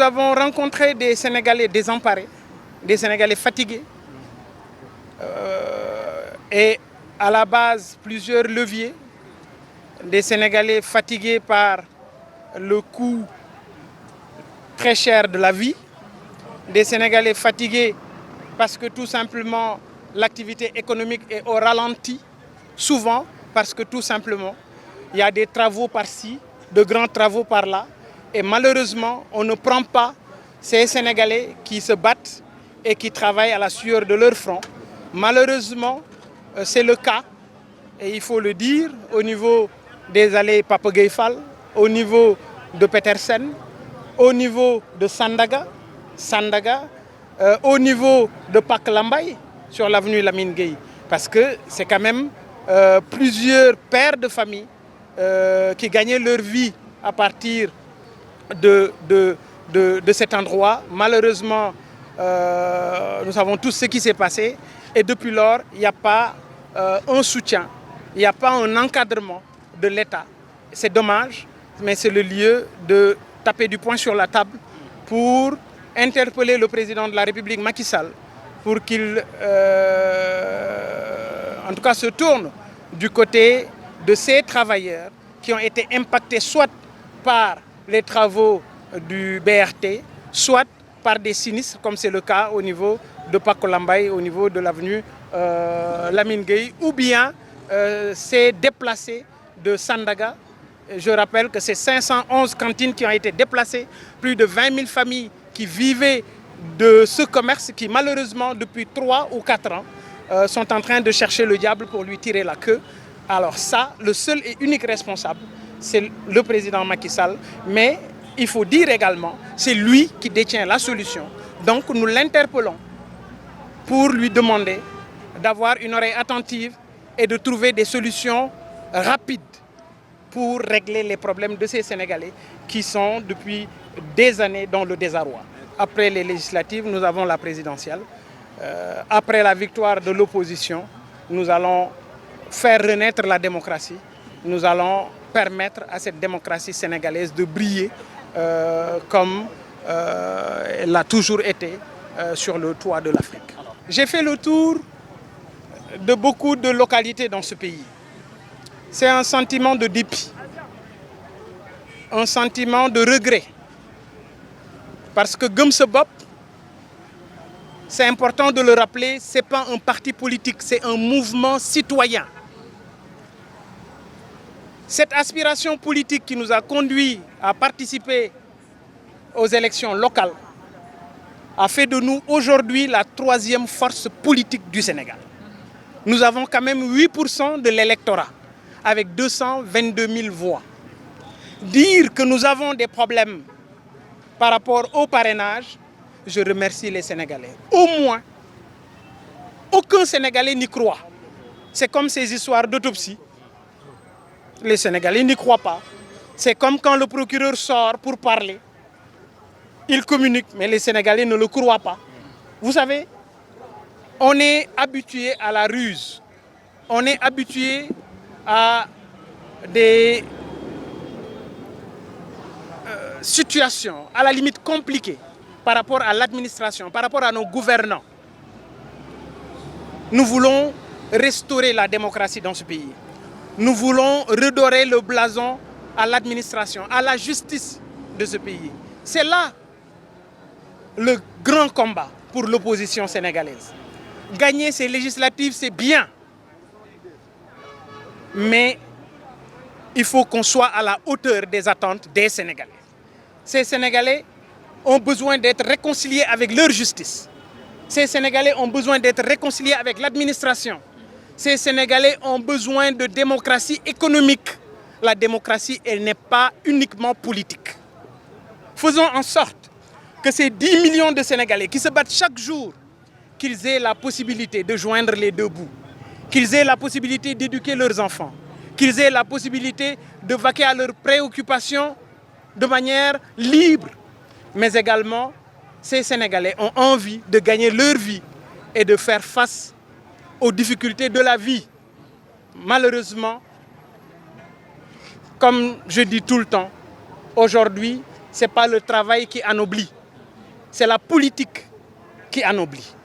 nous avons rencontré des Sénégalais désemparés, des Sénégalais fatigués, et à la base plusieurs leviers, des Sénégalais fatigués par le coût très cher de la vie, des Sénégalais fatigués parce que tout simplement l'activité économique est au ralenti, souvent parce que tout simplement il y a des travaux par-ci, de grands travaux par-là, et malheureusement on ne prend pas ces Sénégalais qui se battent et qui travaillent à la sueur de leur front. Malheureusement, c'est le cas, et il faut le dire, au niveau des allées Papa Gueye Fall, au niveau de Petersen, au niveau de Sandaga, au niveau de Pak Lambay, sur l'avenue Lamine Gueye. Parce que c'est quand même plusieurs pères de famille qui gagnaient leur vie à partir de cet endroit. Malheureusement, nous savons tous ce qui s'est passé. Et depuis lors, il n'y a pas un soutien, il n'y a pas un encadrement de l'État. C'est dommage, mais c'est le lieu de taper du poing sur la table pour interpeller le président de la République, Macky Sall, pour qu'il, en tout cas, se tourne du côté de ces travailleurs qui ont été impactés soit par les travaux du BRT, soit par des sinistres, comme c'est le cas au niveau de Paco Lambaye, au niveau de l'avenue Lamine Gueye, ou bien ces déplacés de Sandaga. Je rappelle que c'est 511 cantines qui ont été déplacées, plus de 20 000 familles qui vivaient de ce commerce qui malheureusement depuis 3 ou 4 ans sont en train de chercher le diable pour lui tirer la queue. Alors ça, le seul et unique responsable, c'est le président Macky Sall, mais il faut dire également, c'est lui qui détient la solution. Donc nous l'interpellons pour lui demander d'avoir une oreille attentive et de trouver des solutions rapides pour régler les problèmes de ces Sénégalais qui sont depuis des années dans le désarroi. Après les législatives, nous avons la présidentielle. Après la victoire de l'opposition, nous allons faire renaître la démocratie. Nous allons permettre à cette démocratie sénégalaise de briller comme elle a toujours été sur le toit de l'Afrique. J'ai fait le tour de beaucoup de localités dans ce pays. C'est un sentiment de dépit, un sentiment de regret. Parce que Gëm Sa Bopp, c'est important de le rappeler, ce n'est pas un parti politique, c'est un mouvement citoyen. Cette aspiration politique qui nous a conduits à participer aux élections locales a fait de nous aujourd'hui la 3e force politique du Sénégal. Nous avons quand même 8% de l'électorat, avec 222 000 voix. Dire que nous avons des problèmes par rapport au parrainage, je remercie les Sénégalais. Au moins, aucun Sénégalais n'y croit. C'est comme ces histoires d'autopsie. Les Sénégalais n'y croient pas. C'est comme quand le procureur sort pour parler. Il communique, mais les Sénégalais ne le croient pas. Vous savez, on est habitué à la ruse. On est habitué à des situations, à la limite compliquées, par rapport à l'administration, par rapport à nos gouvernants. Nous voulons restaurer la démocratie dans ce pays. Nous voulons redorer le blason à l'administration, à la justice de ce pays. C'est là le grand combat pour l'opposition sénégalaise. Gagner ces législatives, c'est bien. Mais il faut qu'on soit à la hauteur des attentes des Sénégalais. Ces Sénégalais ont besoin d'être réconciliés avec leur justice. Ces Sénégalais ont besoin d'être réconciliés avec l'administration. Ces Sénégalais ont besoin de démocratie économique. La démocratie, elle n'est pas uniquement politique. Faisons en sorte que ces 10 millions de Sénégalais qui se battent chaque jour, qu'ils aient la possibilité de joindre les deux bouts, qu'ils aient la possibilité d'éduquer leurs enfants, qu'ils aient la possibilité de vaquer à leurs préoccupations de manière libre. Mais également, ces Sénégalais ont envie de gagner leur vie et de faire face aux difficultés de la vie. Malheureusement, comme je dis tout le temps, aujourd'hui, ce n'est pas le travail qui anoblit, c'est la politique qui anoblit.